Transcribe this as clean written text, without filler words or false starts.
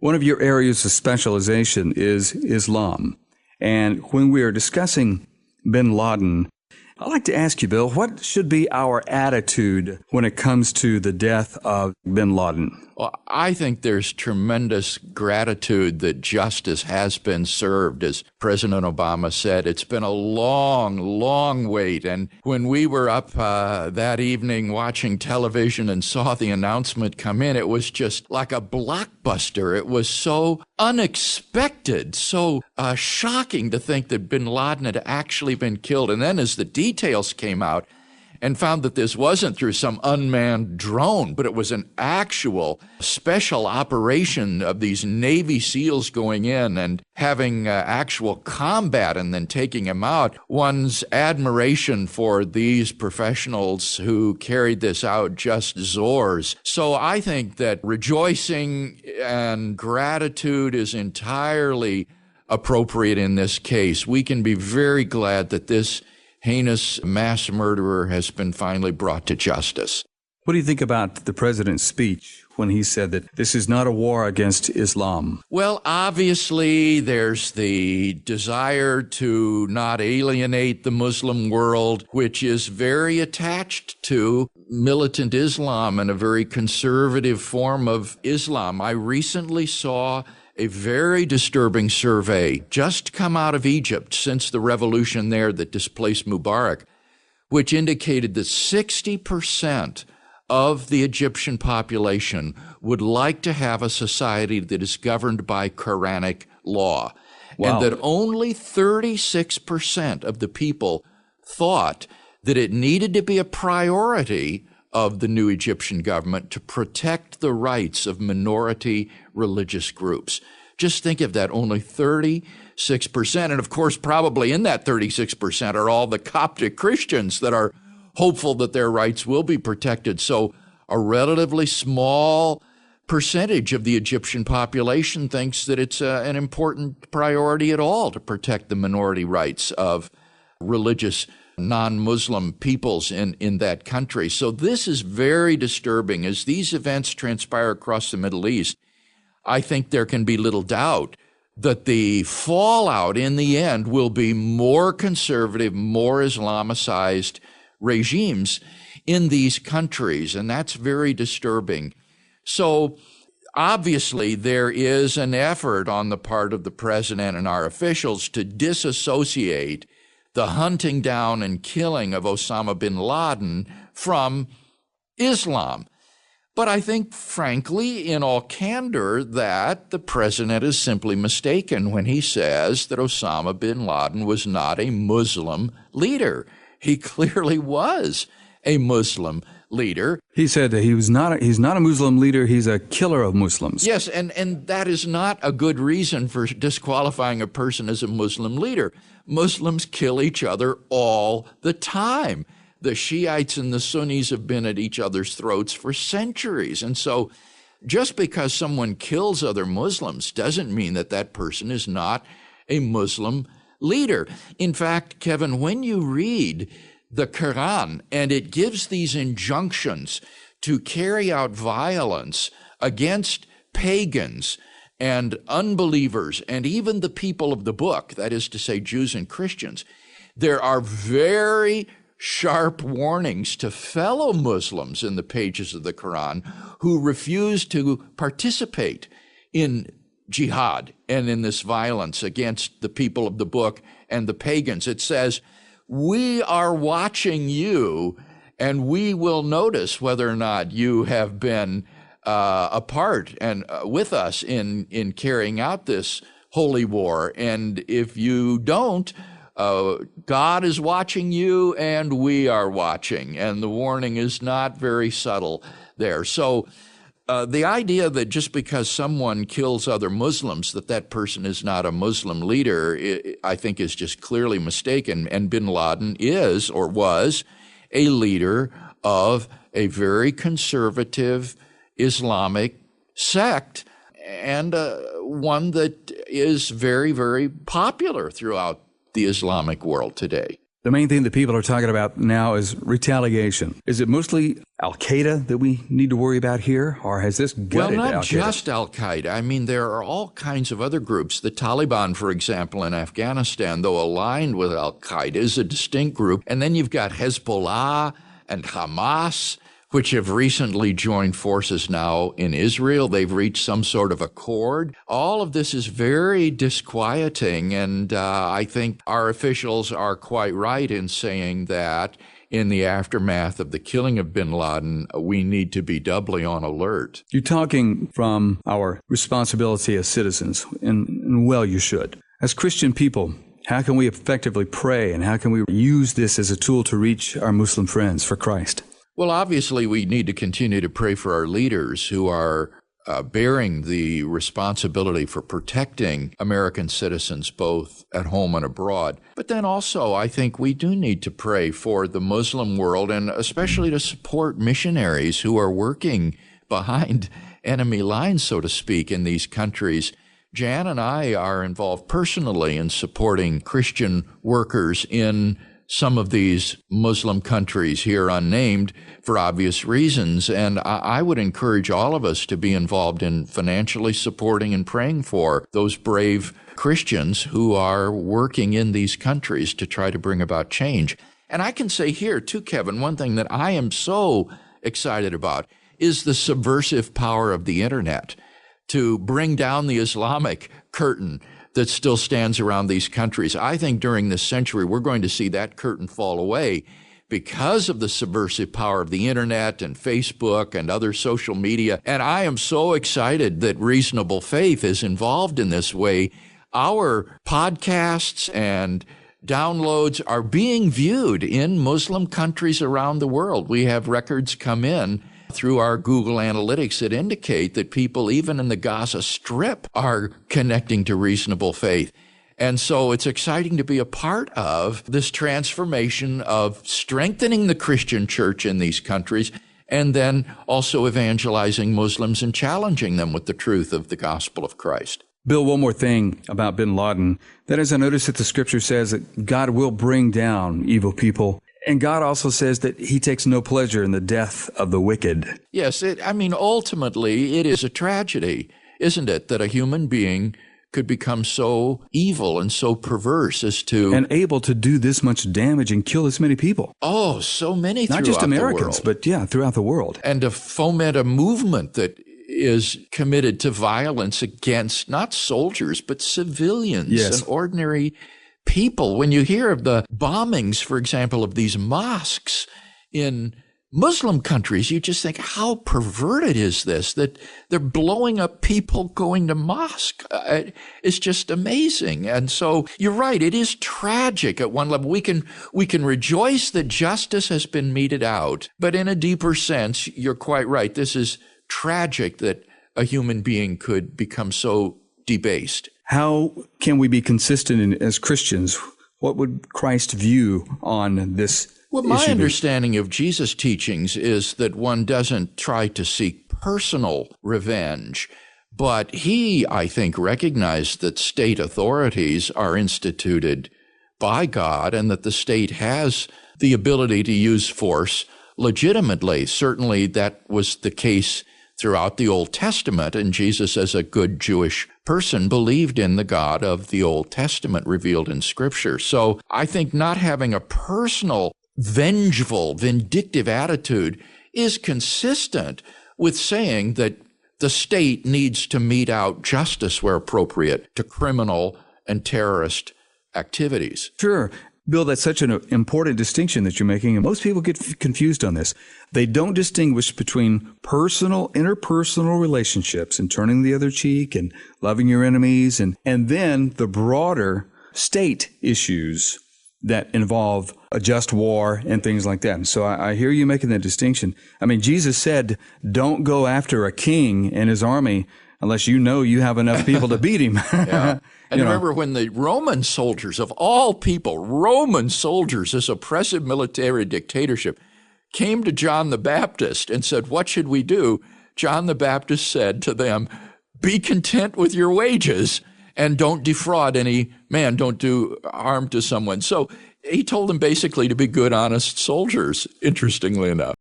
One of your areas of specialization is Islam. And when we are discussing bin Laden, I'd like to ask you, Bill, what should be our attitude when it comes to the death of bin Laden? Well, I think there's tremendous gratitude that justice has been served. As President Obama said, it's been a long, long wait. And when we were up that evening watching television and saw the announcement come in, it was just like a blockbuster. It was so unexpected, so shocking to think that bin Laden had actually been killed. And then as the details came out, and found that this wasn't through some unmanned drone, but it was an actual special operation of these Navy SEALs going in and having actual combat and then taking him out. One's admiration for these professionals who carried this out just soars. So I think that rejoicing and gratitude is entirely appropriate in this case. We can be very glad that this heinous mass murderer has been finally brought to justice. What do you think about the president's speech when he said that this is not a war against Islam? Well, obviously, there's the desire to not alienate the Muslim world, which is very attached to militant Islam and a very conservative form of Islam. I recently saw a very disturbing survey just come out of Egypt since the revolution there that displaced Mubarak, which indicated that 60% of the Egyptian population would like to have a society that is governed by Quranic law. Wow. And that only 36% of the people thought that it needed to be a priority of the new Egyptian government to protect the rights of minority religious groups. Just think of that, only 36%. And of course, probably in that 36% are all the Coptic Christians that are hopeful that their rights will be protected. So a relatively small percentage of the Egyptian population thinks that it's an important priority at all to protect the minority rights of religious non-Muslim peoples in that country. So this is very disturbing. As these events transpire across the Middle East, I think there can be little doubt that the fallout in the end will be more conservative, more Islamicized regimes in these countries, and that's very disturbing. So obviously there is an effort on the part of the president and our officials to disassociate the hunting down and killing of Osama bin Laden from Islam. But I think, frankly, in all candor, that the president is simply mistaken when he says that Osama bin Laden was not a Muslim leader. He clearly was a Muslim leader. He said that he's not a Muslim leader, he's a killer of Muslims. Yes, and that is not a good reason for disqualifying a person as a Muslim leader. Muslims kill each other all the time. The Shiites and the Sunnis have been at each other's throats for centuries. And so just because someone kills other Muslims doesn't mean that that person is not a Muslim leader. In fact, Kevin, when you read the Quran and it gives these injunctions to carry out violence against pagans and unbelievers and even the people of the book, that is to say Jews and Christians, there are very sharp warnings to fellow Muslims in the pages of the Quran who refuse to participate in jihad and in this violence against the people of the book and the pagans. It says, we are watching you and we will notice whether or not you have been a part and with us in carrying out this holy war. And if you don't, God is watching you and we are watching. And the warning is not very subtle there. So the idea that just because someone kills other Muslims, that person is not a Muslim leader, I think is just clearly mistaken. And bin Laden is or was a leader of a very conservative Islamic sect and one that is very, very popular throughout the Islamic world today. The main thing that people are talking about now is retaliation. Is it mostly Al-Qaeda that we need to worry about here, or has this gutted Well, not Al-Qaeda? just Al-Qaeda. I mean, there are all kinds of other groups. The Taliban, for example, in Afghanistan, though aligned with Al-Qaeda, is a distinct group. And then you've got Hezbollah and Hamas, which have recently joined forces now in Israel. They've reached some sort of accord. All of this is very disquieting, and I think our officials are quite right in saying that in the aftermath of the killing of bin Laden, we need to be doubly on alert. You're talking from our responsibility as citizens, and well, you should. As Christian people, how can we effectively pray, and how can we use this as a tool to reach our Muslim friends for Christ? Well, obviously, we need to continue to pray for our leaders who are bearing the responsibility for protecting American citizens both at home and abroad. But then also, I think we do need to pray for the Muslim world, and especially to support missionaries who are working behind enemy lines, so to speak, in these countries. Jan and I are involved personally in supporting Christian workers in some of these Muslim countries here unnamed for obvious reasons. And I would encourage all of us to be involved in financially supporting and praying for those brave Christians who are working in these countries to try to bring about change. And I can say here too, Kevin, one thing that I am so excited about is the subversive power of the internet to bring down the Islamic curtain that still stands around these countries. I think during this century, we're going to see that curtain fall away because of the subversive power of the internet and Facebook and other social media. And I am so excited that Reasonable Faith is involved in this way. Our podcasts and downloads are being viewed in Muslim countries around the world. We have records come in through our Google Analytics that indicate that people, even in the Gaza Strip, are connecting to Reasonable Faith. And so it's exciting to be a part of this transformation of strengthening the Christian church in these countries, and then also evangelizing Muslims and challenging them with the truth of the gospel of Christ. Bill, one more thing about bin Laden. That is, I noticed that the scripture says that God will bring down evil people. And God also says that he takes no pleasure in the death of the wicked. Yes, ultimately, it is a tragedy, isn't it, that a human being could become so evil and so perverse as to... And able to do this much damage and kill this many people. Oh, so many throughout Not just Americans, the world. but yeah, throughout the world. And to foment a movement that is committed to violence against not soldiers, but civilians and ordinary people. When you hear of the bombings, for example, of these mosques in Muslim countries, you just think, how perverted is this, that they're blowing up people going to mosque? It's just amazing. And so you're right, it is tragic at one level. We can rejoice that justice has been meted out, but in a deeper sense, you're quite right. This is tragic that a human being could become so debased. How can we be consistent as Christians? What would Christ's view on this Well, my issue be? understanding of Jesus' teachings is that one doesn't try to seek personal revenge, but he, I think, recognized that state authorities are instituted by God and that the state has the ability to use force legitimately. Certainly that was the case throughout the Old Testament, and Jesus, as a good Jewish person, believed in the God of the Old Testament revealed in Scripture. So I think not having a personal, vengeful, vindictive attitude is consistent with saying that the state needs to mete out justice where appropriate to criminal and terrorist activities. Sure. Bill, that's such an important distinction that you're making, and most people get confused on this. They don't distinguish between interpersonal relationships and turning the other cheek and loving your enemies, and then the broader state issues that involve a just war and things like that. And so I hear you making that distinction. I mean, Jesus said, don't go after a king and his army unless you know you have enough people to beat him. Yeah. And remember when the Roman soldiers, of all people, Roman soldiers, this oppressive military dictatorship, came to John the Baptist and said, what should we do? John the Baptist said to them, be content with your wages and don't defraud any man, don't do harm to someone. So He told them basically to be good, honest soldiers, interestingly enough.